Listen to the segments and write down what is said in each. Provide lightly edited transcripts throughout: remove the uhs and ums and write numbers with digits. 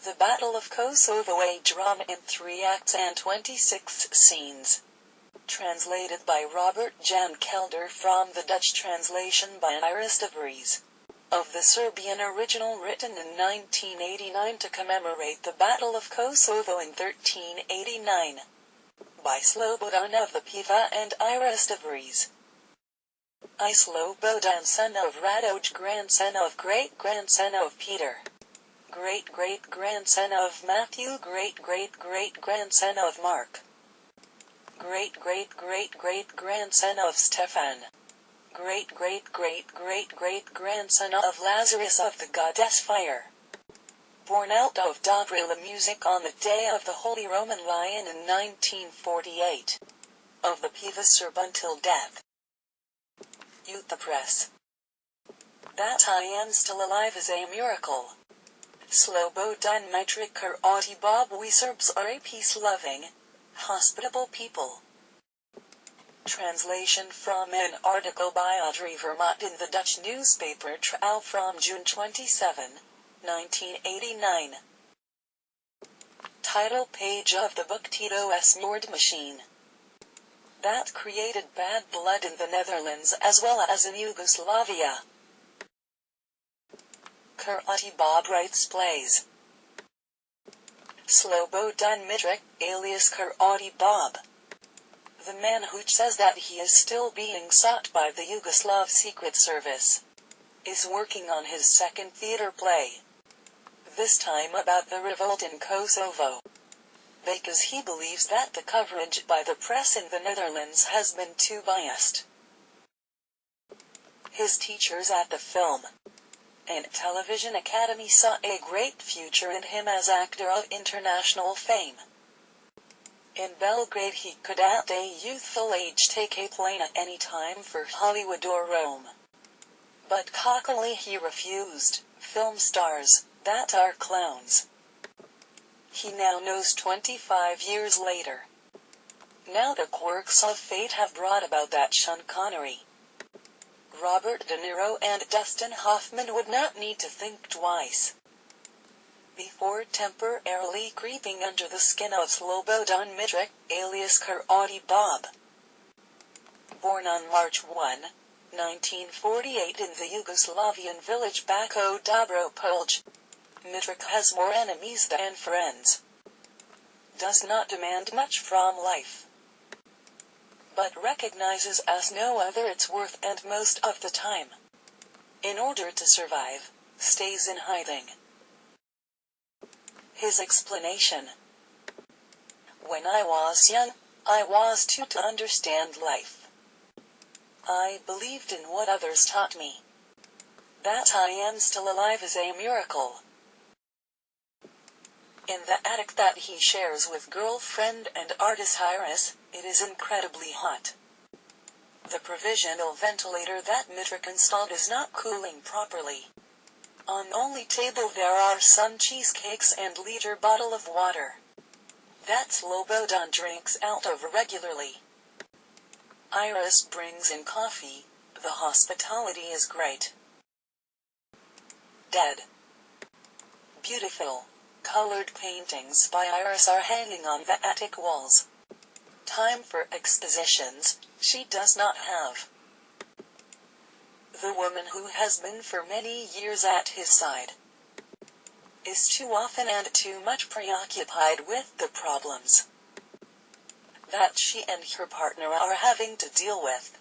The Battle of Kosovo, a drama in 3 acts and 26 scenes. Translated by Robert Jan Kelder from the Dutch translation by Iris de Vries. Of the Serbian original written in 1989 to commemorate the Battle of Kosovo in 1389. By Slobodan of the Piva and Iris de Vries. I Slobodan, son of Radoj, grandson of great-grandson of Peter. Great-great-grandson of Matthew, great-great-great-grandson of Mark. Great-great-great-great-grandson of Stefan. Great-great-great-great-great-grandson of Lazarus of the goddess Fire. Born out of Dobrila music on the day of the Holy Roman Lion in 1948. Of the Piva Serb until death. Youth the Press. That I am still alive is a miracle. Slobodan Mitrikar Oti Bob, we Serbs are a peace-loving, hospitable people. Translation from an article by Audrey Vermont in the Dutch newspaper Trouw from June 27, 1989. Title page of the book Tito's Moord Machine. That created bad blood in the Netherlands as well as in Yugoslavia. Kurati Bob writes plays. Slobodan Mitrik, alias Kurati Bob. The man who says that he is still being sought by the Yugoslav Secret Service, is working on his second theater play. This time about the revolt in Kosovo. Because he believes that the coverage by the press in the Netherlands has been too biased. His teachers at the Film and Television Academy saw a great future in him as actor of international fame. In Belgrade he could at a youthful age take a plane at any time for Hollywood or Rome. But cockily he refused. Film stars, that are clowns. He now knows 25 years later. Now the quirks of fate have brought about that Sean Connery, Robert De Niro and Dustin Hoffman would not need to think twice before temporarily creeping under the skin of Slobodan Mitrik, alias Kurati Bob. Born on March 1, 1948 in the Yugoslavian village Bako Dobro Polj, Mitrik has more enemies than friends. Does not demand much from life, but recognizes as no other its worth and most of the time, in order to survive, stays in hiding. His explanation. When I was young, I was too to understand life. I believed in what others taught me. That I am still alive is a miracle. In the attic that he shares with girlfriend and artist Iris, it is incredibly hot. The provisional ventilator that Mitrik installed is not cooling properly. On only table there are some cheesecakes and liter bottle of water that Slobodan drinks out of regularly. Iris brings in coffee. The hospitality is great. Dead. Beautiful, colored paintings by Iris are hanging on the attic walls. Time for expositions, she does not have. The woman who has been for many years at his side is too often and too much preoccupied with the problems that she and her partner are having to deal with.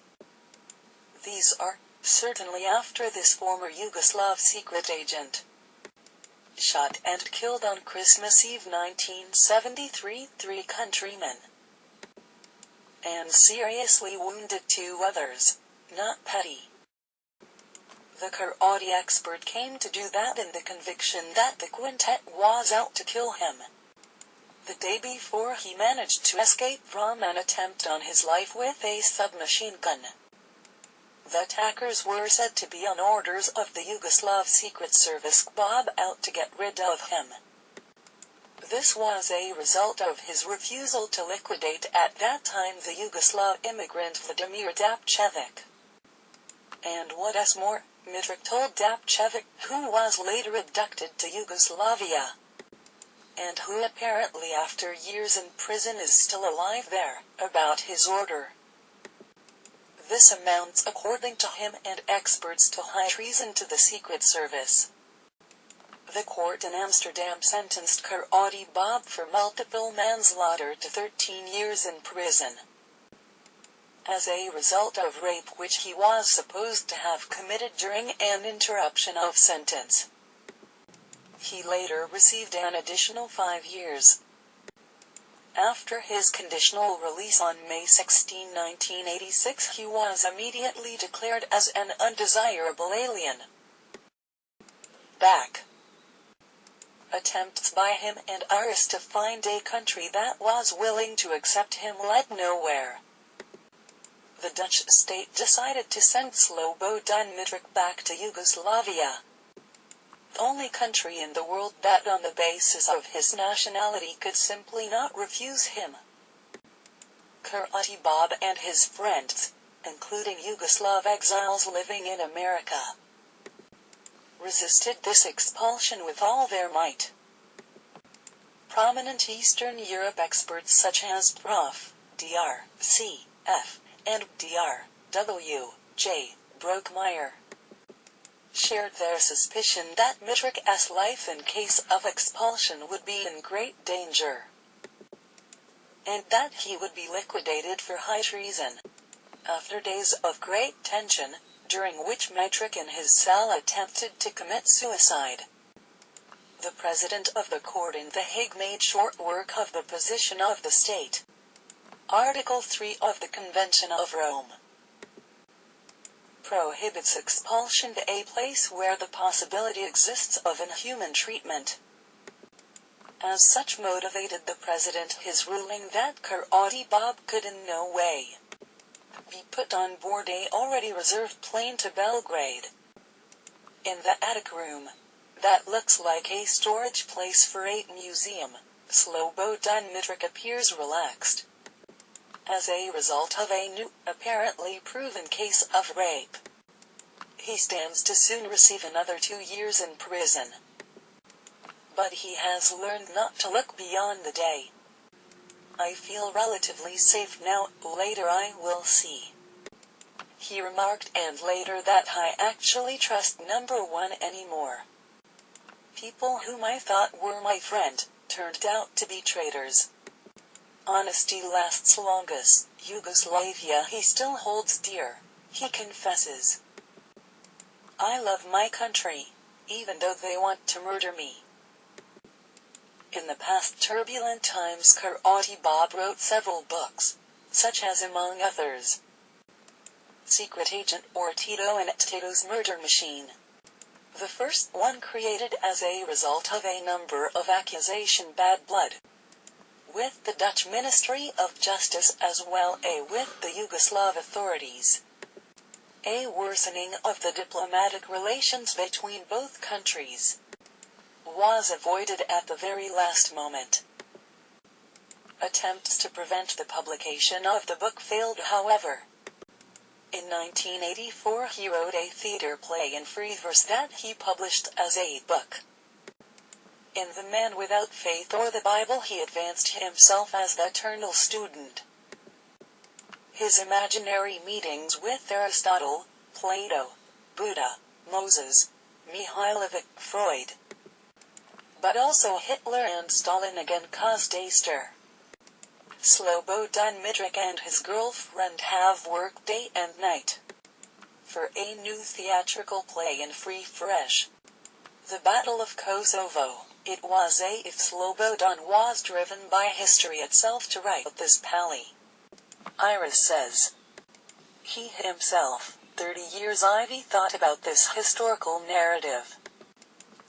These are, certainly after this former Yugoslav secret agent shot and killed on Christmas Eve 1973 3 countrymen, and seriously wounded 2 others, not petty. The karate expert came to do that in the conviction that the quintet was out to kill him. The day before he managed to escape from an attempt on his life with a submachine gun. The attackers were said to be on orders of the Yugoslav Secret Service Bob out to get rid of him. This was a result of his refusal to liquidate at that time the Yugoslav immigrant Vladimir Dapčević. And what is more, Mitrik told Dapčević, who was later abducted to Yugoslavia, and who apparently after years in prison is still alive there, about his order. This amounts, according to him and experts, to high treason to the Secret Service. The court in Amsterdam sentenced Karate Bob for multiple manslaughter to 13 years in prison, as a result of rape which he was supposed to have committed during an interruption of sentence. He later received an additional 5 years. After his conditional release on May 16, 1986, he was immediately declared as an undesirable alien. Back. Attempts by him and Iris to find a country that was willing to accept him led nowhere. The Dutch state decided to send Slobodan Mitrović back to Yugoslavia, the only country in the world that on the basis of his nationality could simply not refuse him. Karate Bob and his friends, including Yugoslav exiles living in America, resisted this expulsion with all their might. Prominent Eastern Europe experts such as Prof. Dr. C.F. and Dr. W.J. Brookmeyer shared their suspicion that Mitrovic's life in case of expulsion would be in great danger, and that he would be liquidated for high treason. After days of great tension, during which Mitrović in his cell attempted to commit suicide, the president of the court in The Hague made short work of the position of the state. Article 3 of the Convention of Rome prohibits expulsion to a place where the possibility exists of inhuman treatment. As such motivated the president his ruling that Karate Bob could in no way be put on board a already reserved plane to Belgrade. In the attic room, that looks like a storage place for a museum, Slobodan Mitrović appears relaxed, as a result of a new, apparently proven case of rape. He stands to soon receive another 2 years in prison. But he has learned not to look beyond the day. I feel relatively safe now, later I will see, he remarked, and later that I actually trust number one anymore. People whom I thought were my friend, turned out to be traitors. Honesty lasts longest. Yugoslavia he still holds dear, he confesses. I love my country, even though they want to murder me. In the past turbulent times Karate Bob wrote several books, such as among others, Secret Agent or Tito and Tito's Murder Machine. The first one created as a result of a number of accusation bad blood with the Dutch Ministry of Justice as well as with the Yugoslav authorities. A worsening of the diplomatic relations between both countries was avoided at the very last moment. Attempts to prevent the publication of the book failed, however. In 1984 he wrote a theater play in free verse that he published as a book. In The Man Without Faith or the Bible he advanced himself as the eternal student. His imaginary meetings with Aristotle, Plato, Buddha, Moses, Mihailovic, Freud, but also Hitler and Stalin again caused a stir. Slobodan Mitrović and his girlfriend have worked day and night for a new theatrical play in Free Fresh, The Battle of Kosovo. It was as if Slobodan was driven by history itself to write this play. Iris says he himself, 30 years Ivy thought about this historical narrative.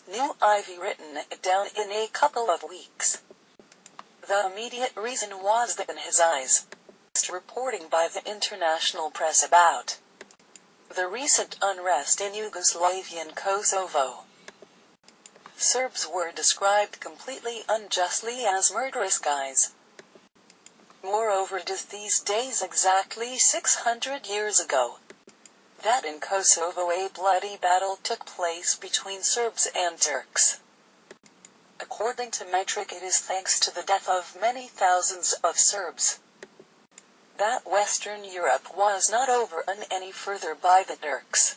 Knew Ivy written it down in a couple of weeks. The immediate reason was that in his eyes, reporting by the international press about the recent unrest in Yugoslavia and Kosovo. Serbs were described completely unjustly as murderous guys. Moreover, it is these days exactly 600 years ago that in Kosovo a bloody battle took place between Serbs and Turks. According to MYTHOLOGY, it is thanks to the death of many thousands of Serbs that Western Europe was not overrun any further by the Turks.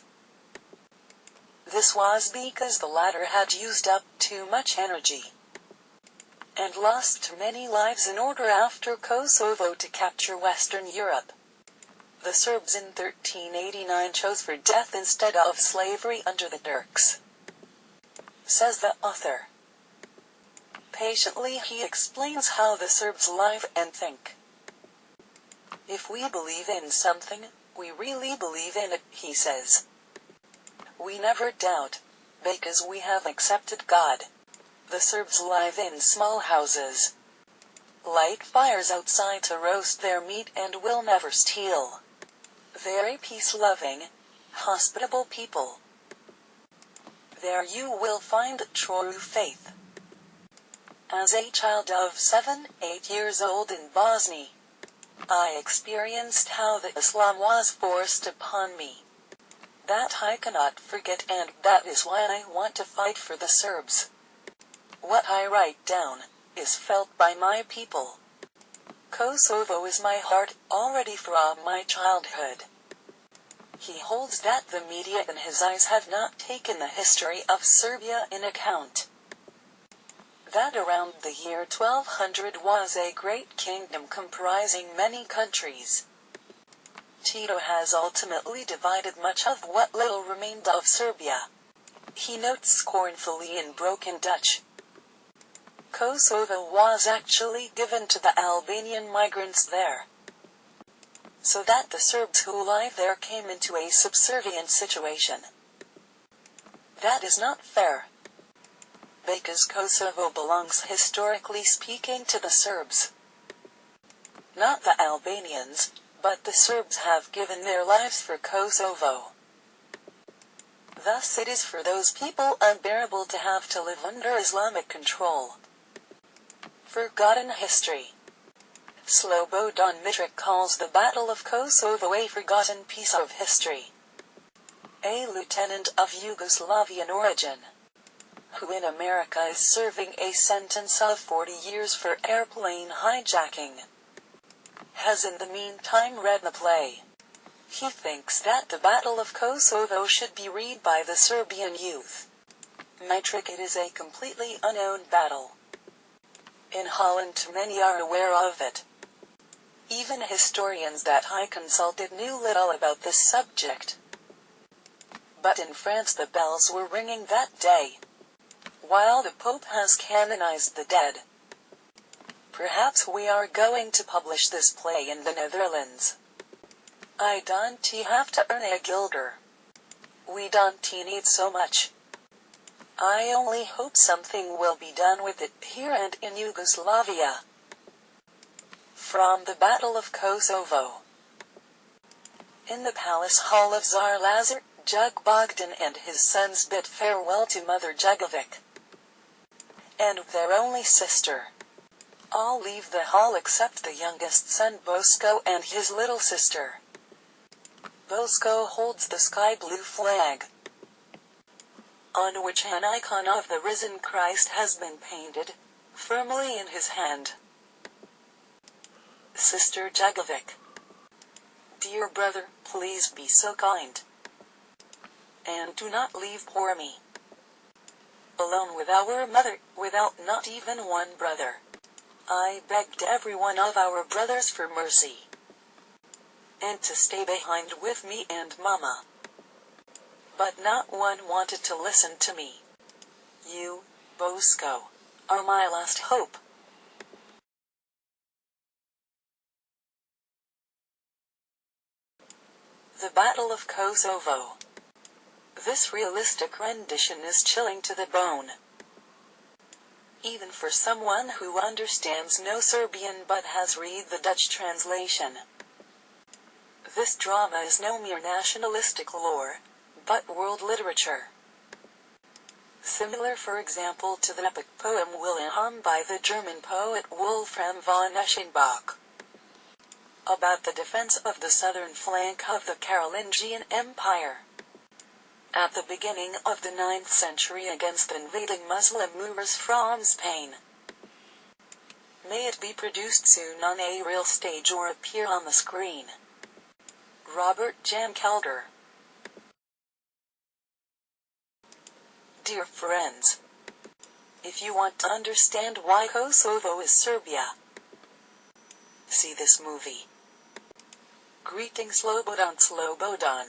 This was because the latter had used up too much energy and lost many lives in order after Kosovo to capture Western Europe. The Serbs in 1389 chose for death instead of slavery under the Turks, says the author. Patiently he explains how the Serbs live and think. If we believe in something, we really believe in it, he says. We never doubt, because we have accepted God. The Serbs live in small houses, light fires outside to roast their meat, and will never steal. Very peace-loving, hospitable people. There you will find true faith. As a child of 7, 8 years old in Bosnia, I experienced how the Islam was forced upon me. That I cannot forget, and that is why I want to fight for the Serbs. What I write down is felt by my people. Kosovo is my heart, already from my childhood. He holds that the media in his eyes have not taken the history of Serbia in account. That around the year 1200 was a great kingdom comprising many countries. Tito has ultimately divided much of what little remained of Serbia. He notes scornfully in broken Dutch. Kosovo was actually given to the Albanian migrants there, so that the Serbs who live there came into a subservient situation. That is not fair, because Kosovo belongs historically speaking to the Serbs, not the Albanians, but the Serbs have given their lives for Kosovo. Thus it is for those people unbearable to have to live under Islamic control. Forgotten history. Slobodan Mitric calls the Battle of Kosovo a forgotten piece of history. A lieutenant of Yugoslavian origin, who in America is serving a sentence of 40 years for airplane hijacking, has in the meantime read the play. He thinks that the Battle of Kosovo should be read by the Serbian youth. MYTHOLOGY, it is a completely unknown battle. In Holland many are aware of it. Even historians that I consulted knew little about this subject. But in France the bells were ringing that day, while the Pope has canonized the dead. Perhaps we are going to publish this play in the Netherlands. I don't have to earn a guilder. We don't need so much. I only hope something will be done with it here and in Yugoslavia. From the Battle of Kosovo. In the palace hall of Tsar Lazar, Jug Bogdan and his sons bid farewell to Mother Jugovic and their only sister. All leave the hall except the youngest son Bosko and his little sister. Bosko holds the sky blue flag, on which an icon of the risen Christ has been painted, firmly in his hand. Sister Jugovic: dear brother, please be so kind, and do not leave poor me alone with our mother, without not even one brother. I begged every one of our brothers for mercy, and to stay behind with me and Mama, but not one wanted to listen to me. You, Bosko, are my last hope. The Battle of Kosovo. This realistic rendition is chilling to the bone, even for someone who understands no Serbian but has read the Dutch translation. This drama is no mere nationalistic lore, but world literature. Similar, for example, to the epic poem Wilhelm by the German poet Wolfram von Eschenbach, about the defense of the southern flank of the Carolingian Empire. at the beginning of the 9th century against invading Muslim Moors from Spain. May it be produced soon on a real stage or appear on the screen. Robert Jan Calder. Dear friends, if you want to understand why Kosovo is Serbia, see this movie. Greetings slobodan slobodan.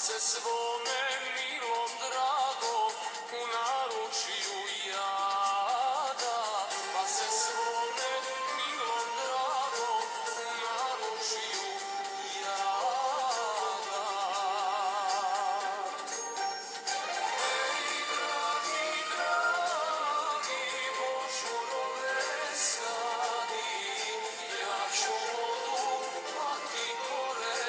se svome milom dragom u naručju jada, pa se svome milom dragom u naručju jada. Ej, dragi, dragi, božurove sadi, ja ću vodu pati kore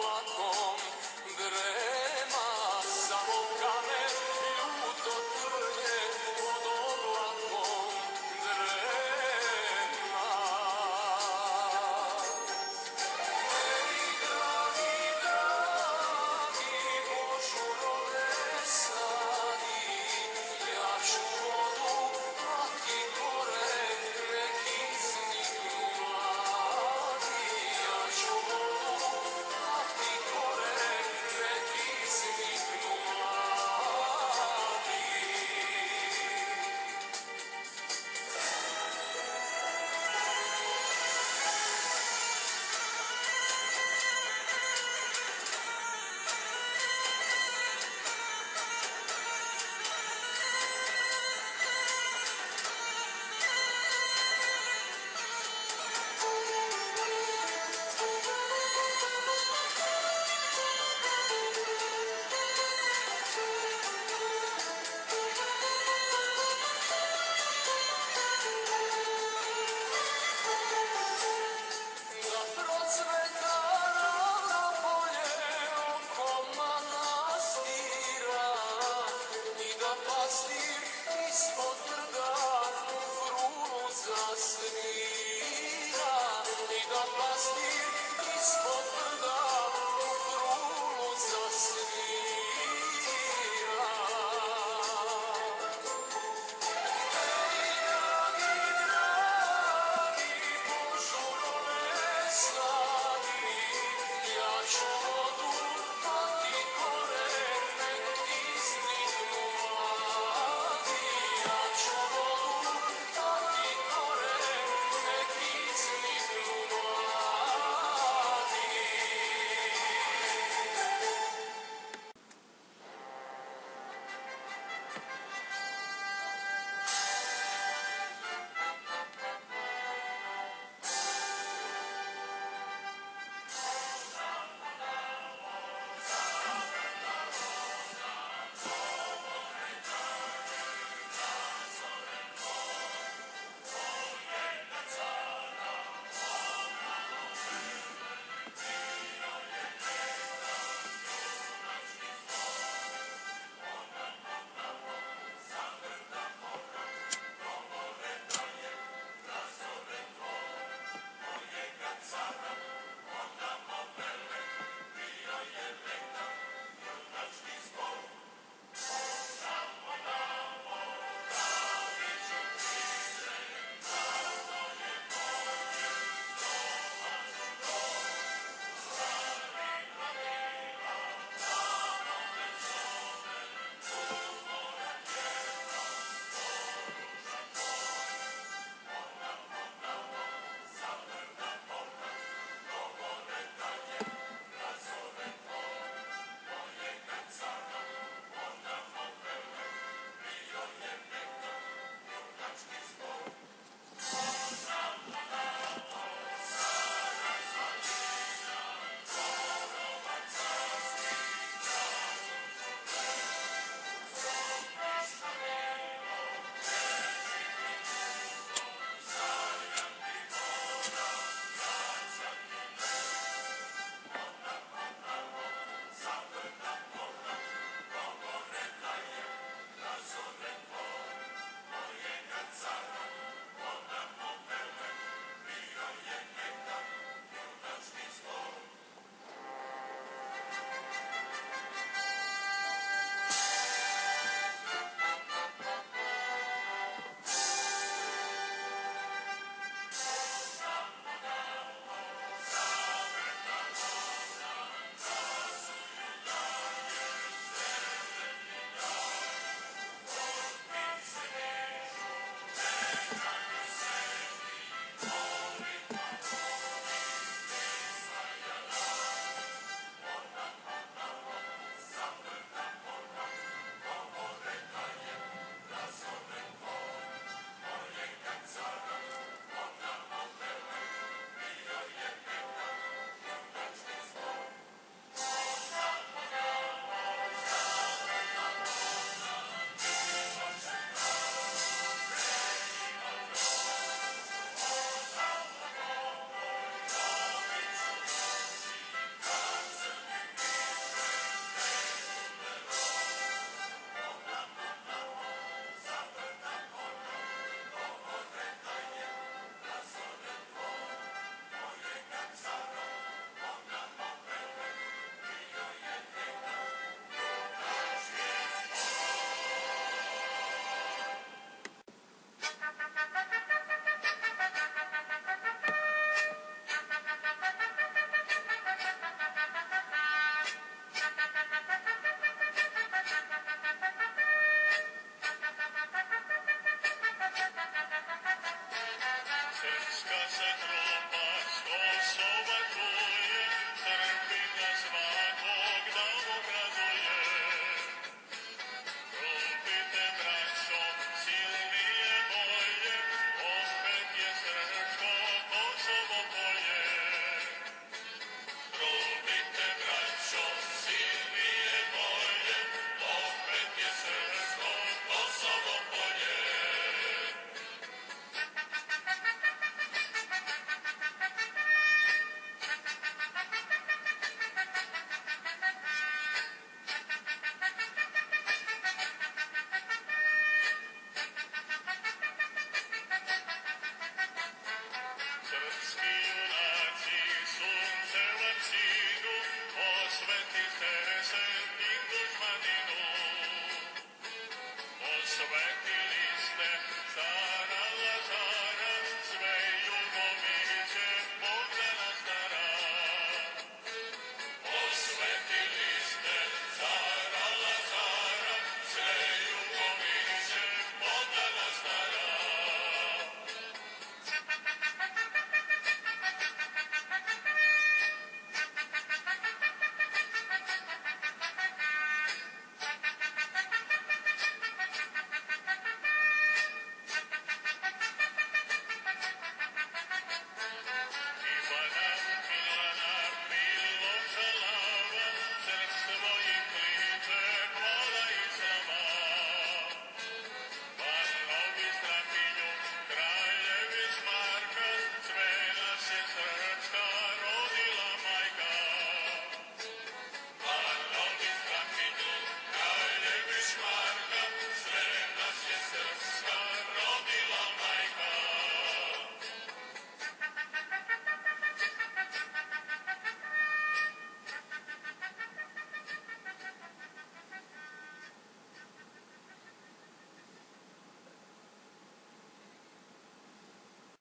lako